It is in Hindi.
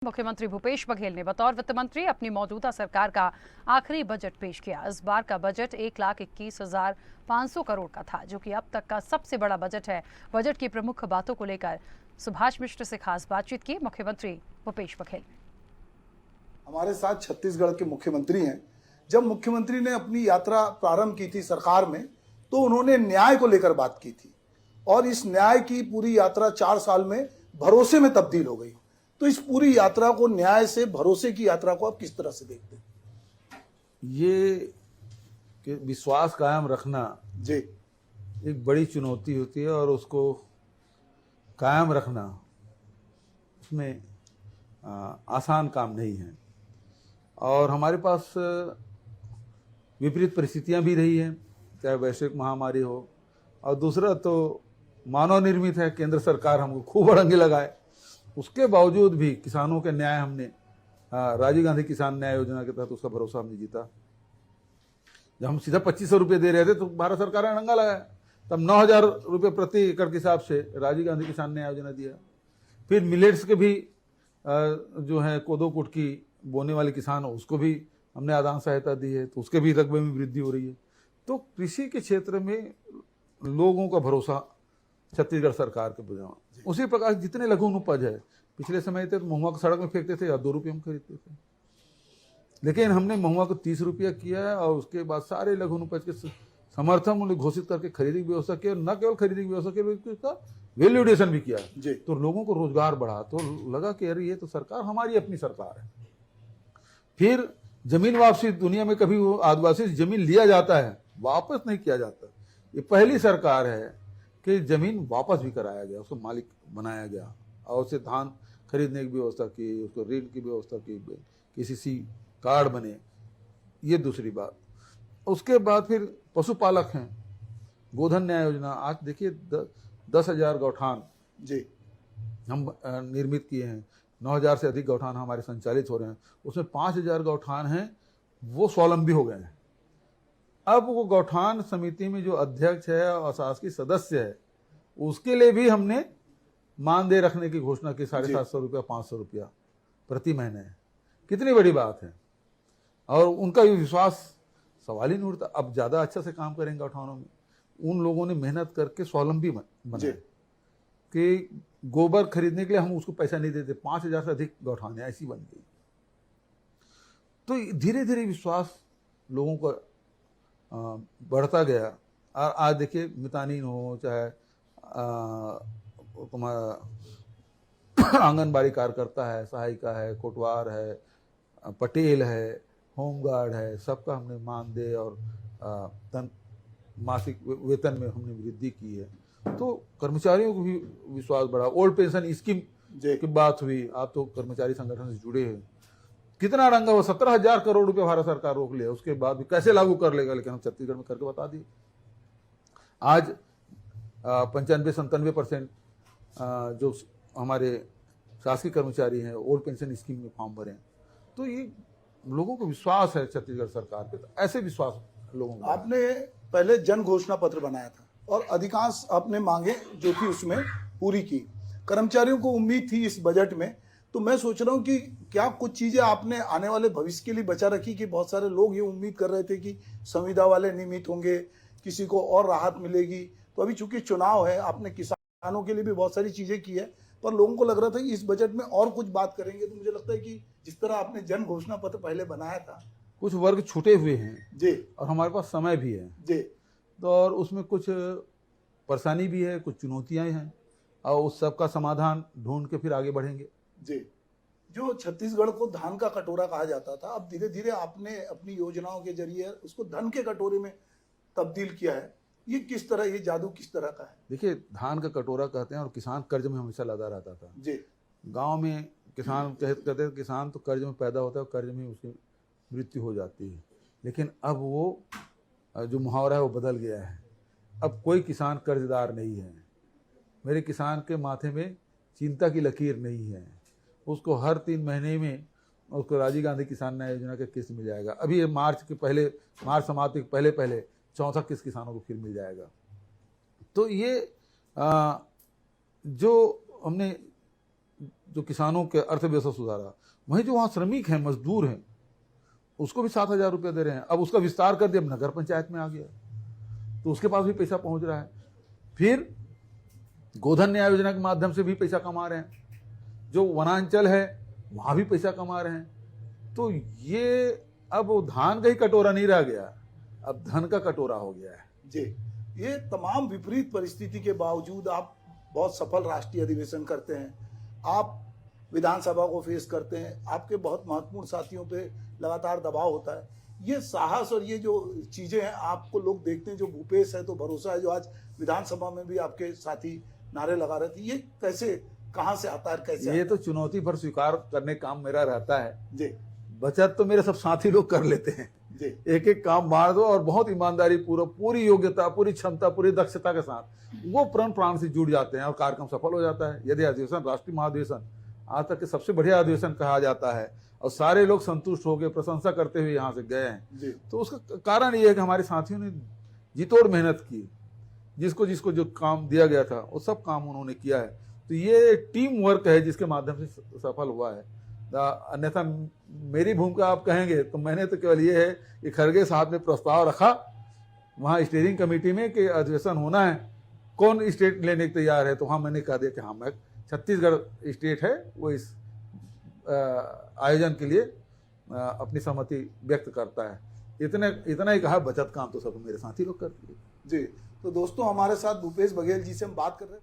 मुख्यमंत्री भूपेश बघेल ने बतौर वित्त मंत्री अपनी मौजूदा सरकार का आखिरी बजट पेश किया। इस बार का बजट 1,21,500 करोड़ का था, जो कि अब तक का सबसे बड़ा बजट है। बजट की प्रमुख बातों को लेकर सुभाष मिश्र से खास बातचीत की मुख्यमंत्री भूपेश बघेल। हमारे साथ छत्तीसगढ़ के मुख्यमंत्री हैं। जब मुख्यमंत्री ने अपनी यात्रा प्रारंभ की थी सरकार में, तो उन्होंने न्याय को लेकर बात की थी और इस न्याय की पूरी यात्रा 4 साल में भरोसे में तब्दील हो गई। तो इस पूरी यात्रा को, न्याय से भरोसे की यात्रा को आप किस तरह से देखते हैं? ये कि विश्वास कायम रखना जी एक बड़ी चुनौती होती है और उसको कायम रखना उसमें आसान काम नहीं है। और हमारे पास विपरीत परिस्थितियां भी रही हैं, चाहे वैश्विक महामारी हो, और दूसरा तो मानव निर्मित है। केंद्र सरकार हमको खूब अड़ंगे लगाए, उसके बावजूद भी किसानों के न्याय हमने राजीव गांधी किसान न्याय योजना के तहत उसका भरोसा हमने जीता। जब हम सीधा 2500 रुपये दे रहे थे तो भारत सरकार ने अड़ंगा लगाया। तब 9,000 रुपये प्रति एकड़ के हिसाब से राजीव गांधी किसान न्याय योजना दिया। फिर मिलेट्स के भी जो है कोदो कुटकी बोने वाले किसान, उसको भी हमने आदान सहायता दी है, तो उसके भी रकबे में वृद्धि हो रही है। तो कृषि के क्षेत्र में लोगों का भरोसा छत्तीसगढ़ सरकार के बजाय। उसी प्रकार जितने लघु उपज है, पिछले समय थे तो महुआ को सड़क में फेंकते थे या 2 रुपये में खरीदते थे, लेकिन हमने महुआ को 30 रुपया किया है और उसके बाद सारे लघु उपज के समर्थन मूल्य घोषित करके खरीदी की व्यवस्था की। न केवल खरीदी की व्यवस्था की, उसका वैल्यूडेशन भी किया है। तो लोगों को रोजगार बढ़ा, तो लगा कि अरे ये तो सरकार हमारी अपनी सरकार है। फिर जमीन वापसी, दुनिया में कभी वो आदिवासी जमीन लिया जाता है, वापस नहीं किया जाता। ये पहली सरकार है कि जमीन वापस भी कराया गया, उसको मालिक बनाया गया और उसे धान खरीदने की व्यवस्था की, उसको ऋण की व्यवस्था की, KCC कार्ड बने। ये दूसरी बात। उसके बाद फिर पशुपालक हैं, गोधन न्याय योजना। आज देखिए 10,000 गौठान जी हम निर्मित किए हैं। 9,000 से अधिक गौठान हमारे संचालित हो रहे हैं। उसमें 5,000 गौठान हैं वो स्वावलंबी हो गए हैं। अब वो गौठान समिति में जो अध्यक्ष है और शासकीय सदस्य है, उसके लिए भी हमने मानदेय रखने की घोषणा की। 750 रुपया, 500 रुपया प्रति महीने। कितनी बड़ी बात है। और उनका ये विश्वास सवाल ही नहीं उठता। अब ज्यादा अच्छा से काम करेंगे गौठानों में। उन लोगों ने मेहनत करके स्वावलंबी बनाए कि गोबर खरीदने के लिए हम उसको पैसा नहीं देते। 5,000 से अधिक गौठान ऐसी बन गई। तो धीरे धीरे विश्वास लोगों का बढ़ता गया। और आज देखिए मितानिन हो, चाहे तुम्हारा आंगनबाड़ी कार्यकर्ता है, सहायिका है, कोटवार है, पटेल है, होमगार्ड है, सबका हमने मानदेय और मासिक वेतन में हमने वृद्धि की है। तो कर्मचारियों को भी विश्वास बढ़ा। ओल्ड पेंशन स्कीम की बात हुई, आप तो कर्मचारी संगठन से जुड़े हैं। कितना रंगा हुआ, 17,000 करोड़ रुपए भारत सरकार रोक लिया, उसके बाद भी कैसे लागू कर लेगा, लेकिन हम छत्तीसगढ़ में करके बता दिए। आज 95-97% जो हमारे शासकीय कर्मचारी हैं ओल्ड पेंशन स्कीम में फॉर्म भरे हैं। तो ये लोगों को विश्वास है छत्तीसगढ़ सरकार पे। तो ऐसे विश्वास लोगों को। आपने पहले जन घोषणा पत्र बनाया था और अधिकांश आपने मांगे जो कि उसमें पूरी की। कर्मचारियों को उम्मीद थी इस बजट में, तो मैं सोच रहा हूं कि क्या कुछ चीजें आपने आने वाले भविष्य के लिए बचा रखी? कि बहुत सारे लोग ये उम्मीद कर रहे थे कि संविदा वाले नियमित होंगे, किसी को और राहत मिलेगी। तो अभी चूंकि चुनाव है, आपने किसानों के लिए भी बहुत सारी चीजें की है, पर लोगों को लग रहा था कि इस बजट में और कुछ बात करेंगे। तो मुझे लगता है कि जिस तरह आपने जन घोषणा पत्र पहले बनाया था, कुछ वर्ग छूटे हुए हैं जी, और हमारे पास समय भी है जी, तो और उसमें कुछ परेशानी भी है, कुछ चुनौतियां हैं, और उस सब का समाधान ढूंढ के फिर आगे बढ़ेंगे। जी। जो छत्तीसगढ़ को धान का कटोरा कहा जाता था, अब धीरे धीरे आपने अपनी योजनाओं के जरिए उसको धन के कटोरे में तब्दील किया है। ये किस तरह, ये जादू किस तरह का है? देखिए, धान का कटोरा कहते हैं और किसान कर्ज में हमेशा लदा रहता था। जी, गांव में किसान कहते हैं किसान तो कर्ज में पैदा होता है और कर्ज में उसकी मृत्यु हो जाती है। लेकिन अब वो जो मुहावरा है वो बदल गया है। अब कोई किसान कर्जदार नहीं है। मेरे किसान के माथे में चिंता की लकीर नहीं है। उसको हर 3 महीने में उसको राजीव गांधी किसान न्याय योजना का किस्त मिल जाएगा। अभी ये मार्च समाप्ति के पहले चौथा किस्त किसानों को फिर मिल जाएगा। तो ये जो हमने जो किसानों के अर्थव्यवस्था सुधारा, वहीं जो वहाँ श्रमिक हैं, मजदूर हैं, उसको भी 7,000 रुपये दे रहे हैं। अब उसका विस्तार कर दिया, अब नगर पंचायत में आ गया, तो उसके पास भी पैसा पहुंच रहा है। फिर गोधन न्याय योजना के माध्यम से भी पैसा कमा रहे हैं, जो वनांचल है वहाँ भी पैसा कमा रहे हैं। तो ये अब धान का ही कटोरा नहीं रह गया, अब धन का कटोरा हो गया है। जी, ये तमाम विपरीत परिस्थिति के बावजूद आप बहुत सफल राष्ट्रीय अधिवेशन करते हैं, आप विधानसभा को फेस करते हैं, आपके बहुत महत्वपूर्ण साथियों पे लगातार दबाव होता है। ये साहस और ये जो चीजें हैं, आपको लोग देखते हैं, जो भूपेश है तो भरोसा है, जो आज विधानसभा में भी आपके साथी नारे लगा रहे थे, ये कैसे, कहाँ से आता है, कैसे ये आता तो चुनौती पर स्वीकार करने काम मेरा रहता है जी। बचत तो मेरे सब साथी लोग कर लेते हैं जी, एक एक काम बांट दो और बहुत ईमानदारी पूरी योग्यता, पूरी क्षमता, पूरी दक्षता के साथ वो प्राण से जुड़ जाते हैं और कार्यक्रम सफल हो जाता है। यदि अधिवेशन राष्ट्रीय महाधिवेशन आज तक के सबसे बढ़िया अधिवेशन कहा जाता है और सारे लोग संतुष्ट हो गए, प्रशंसा करते हुए यहाँ से गए हैं, तो उसका कारण ये है कि हमारे साथियों ने जी तोड़ मेहनत की, जिसको जिसको जो काम दिया गया था वो सब काम उन्होंने किया है। तो ये टीम वर्क है जिसके माध्यम से सफल हुआ है। अन्यथा मेरी भूमिका आप कहेंगे तो मैंने तो केवल ये है कि खड़गे साहब ने प्रस्ताव रखा वहाँ स्टीयरिंग कमेटी में कि अधिवेशन होना है, कौन स्टेट लेने के तैयार है, तो वहाँ मैंने कह दिया कि हाँ, मैं छत्तीसगढ़ स्टेट है वो इस आयोजन के लिए अपनी सहमति व्यक्त करता है। इतना ही कहा। बचत काम तो सब मेरे साथी लोग करते हैं। जी, तो दोस्तों हमारे साथ भूपेश बघेल जी से हम बात कर रहे हैं।